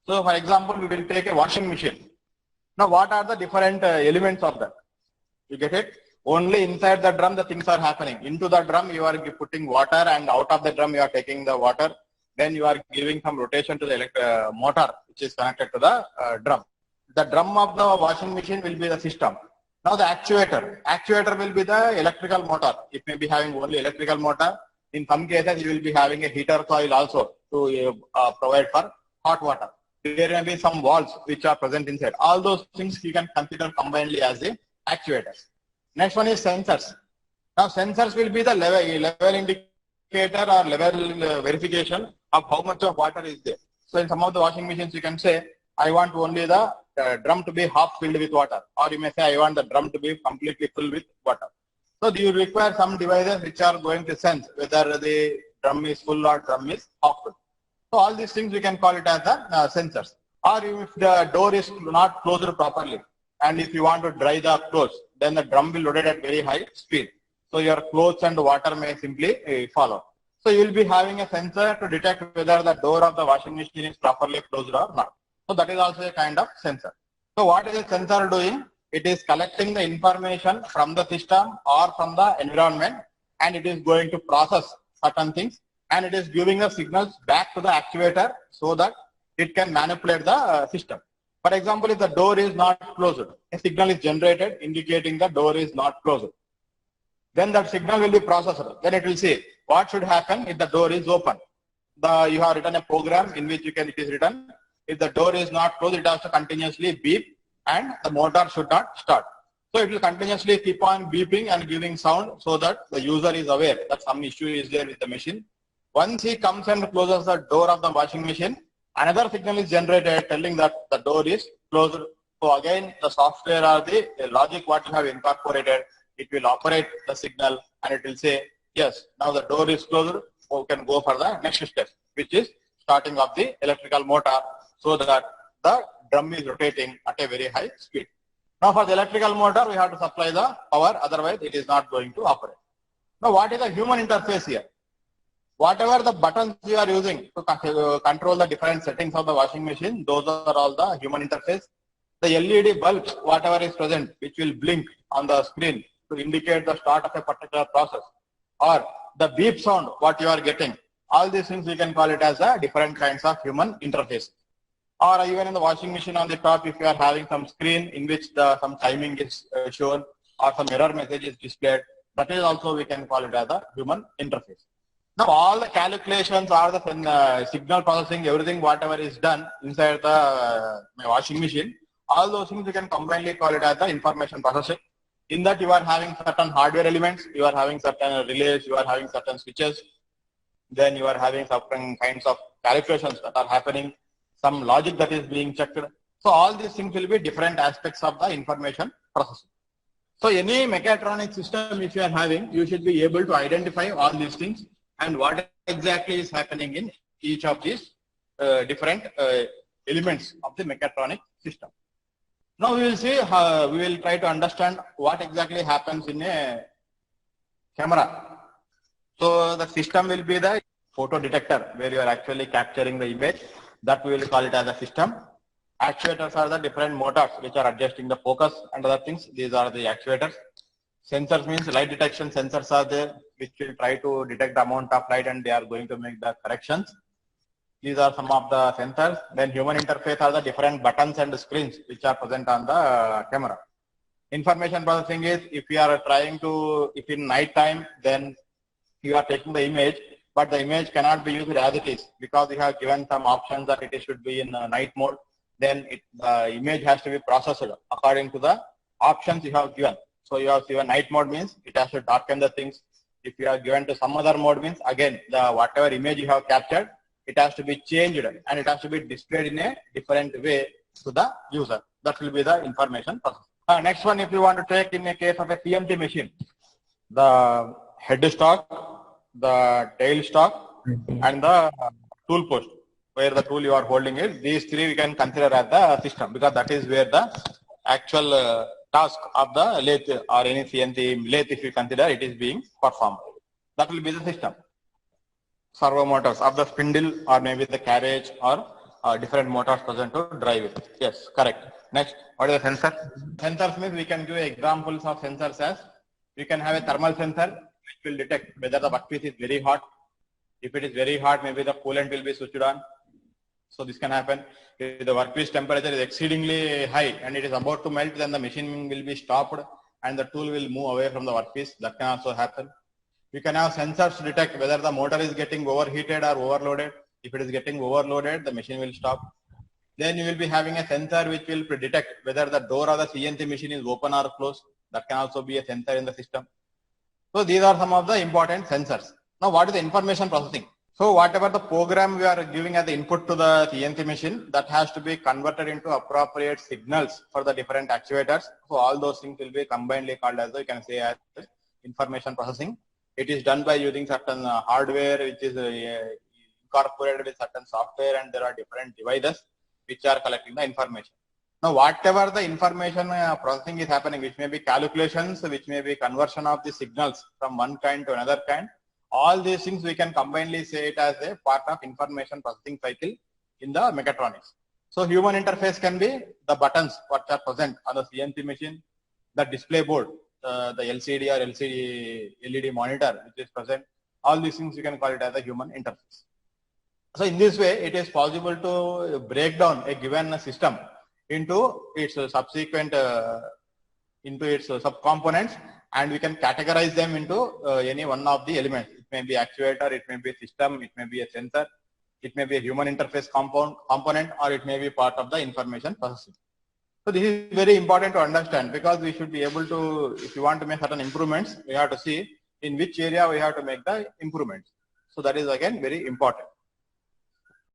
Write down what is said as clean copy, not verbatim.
So for example, we will take a washing machine. Now what are the different elements of that? You get it? Only inside the drum the things are happening. Into the drum you are putting water, and out of the drum you are taking the water. Then you are giving some rotation to the motor which is connected to the drum. The drum of the washing machine will be the system. Now the actuator will be the electrical motor. It may be having only electrical motor. In some cases you will be having a heater coil also to provide for hot water. There may be some valves which are present inside. All those things you can consider combinedly as the actuators. Next one is sensors. Now sensors will be the level indicator or level verification of how much of water is there. So in some of the washing machines you can say, I want only the drum to be half filled with water, or you may say I want the drum to be completely full with water. So you require some devices which are going to sense whether the drum is full or drum is half full. So all these things we can call it as the sensors. Or if the door is not closed properly, and if you want to dry the clothes, then the drum will rotate at very high speed. So your clothes and water may simply follow. So you will be having a sensor to detect whether the door of the washing machine is properly closed or not. So that is also a kind of sensor. So what is a sensor doing? It is collecting the information from the system or from the environment, and it is going to process certain things, and it is giving the signals back to the actuator so that it can manipulate the system. For example, if the door is not closed, a signal is generated indicating the door is not closed. Then that signal will be processed. Then it will say what should happen if the door is open. You have written a program in which it is written, if the door is not closed, it has to continuously beep and the motor should not start. So it will continuously keep on beeping and giving sound so that the user is aware that some issue is there with the machine. Once he comes and closes the door of the washing machine, another signal is generated telling that the door is closed. So again, the software or the logic what you have incorporated, it will operate the signal and it will say, yes, now the door is closed, so we can go for the next step, which is starting of the electrical motor so that the drum is rotating at a very high speed. Now for the electrical motor, we have to supply the power, otherwise it is not going to operate. Now what is the human interface here? Whatever the buttons you are using to control the different settings of the washing machine, those are all the human interface. The LED bulb, whatever is present, which will blink on the screen to indicate the start of a particular process, or the beep sound, what you are getting, all these things we can call it as a different kinds of human interface. Or even in the washing machine on the top, if you are having some screen in which some timing is shown or some error message is displayed, that is also we can call it as a human interface. Now all the calculations or the signal processing, everything whatever is done inside the washing machine, all those things we can combinedly call it as the information processing. In that you are having certain hardware elements, you are having certain relays, you are having certain switches, then you are having certain kinds of calculations that are happening, some logic that is being checked. So all these things will be different aspects of the information processing. So any mechatronic system if you are having, you should be able to identify all these things and what exactly is happening in each of these different elements of the mechatronic system. Now we will see we will try to understand what exactly happens in a camera. So the system will be the photo detector where you are actually capturing the image. That we will call it as a system. Actuators are the different motors which are adjusting the focus and other things. These are the actuators. Sensors means light detection sensors are there which will try to detect the amount of light and they are going to make the corrections. These are some of the sensors. Then human interface are the different buttons and screens which are present on the camera. Information processing is if you are trying to, if in night time, then you are taking the image, but the image cannot be used as it is because you have given some options that it should be in night mode. Then the image has to be processed according to the options you have given. So you have given night mode means it has to darken the things. If you are given to some other mode means again the whatever image you have captured, it has to be changed and it has to be displayed in a different way to the user. That will be the information process. Next one, if you want to take in a case of a CNC machine, the head stock, the tail stock, and the tool post, where the tool you are holding is, these three we can consider as the system because that is where the actual task of the lathe or any CNC lathe, if you consider, it is being performed. That will be the system. Servo motors of the spindle or maybe the carriage or different motors present to drive it. Yes, correct. Next, what is the sensor? Sensors means we can give examples of sensors as we can have a thermal sensor which will detect whether the workpiece is very hot. If it is very hot, maybe the coolant will be switched on. So this can happen. If the workpiece temperature is exceedingly high and it is about to melt, then the machine will be stopped and the tool will move away from the workpiece. That can also happen. We can have sensors to detect whether the motor is getting overheated or overloaded. If it is getting overloaded, the machine will stop. Then you will be having a sensor which will detect whether the door of the CNC machine is open or closed. That can also be a sensor in the system. So these are some of the important sensors. Now what is the information processing? So whatever the program we are giving as the input to the CNC machine, that has to be converted into appropriate signals for the different actuators. So all those things will be combinedly called as, you can say, as information processing. It is done by using certain hardware which is incorporated with certain software, and there are different devices which are collecting the information. Now whatever the information processing is happening, which may be calculations, which may be conversion of the signals from one kind to another kind, all these things we can combinedly say it as a part of information processing cycle in the mechatronics. So human interface can be the buttons which are present on the CNC machine, the display board, the LCD or LED monitor which is present. All these things you can call it as a human interface. So in this way, it is possible to break down a given system into its subsequent into its subcomponents, and we can categorize them into any one of the elements. It may be actuator, it may be system, it may be a sensor, it may be a human interface component, or it may be part of the information processing. So this is very important to understand, because we should be able to, if you want to make certain improvements, we have to see in which area we have to make the improvements. So that is again very important.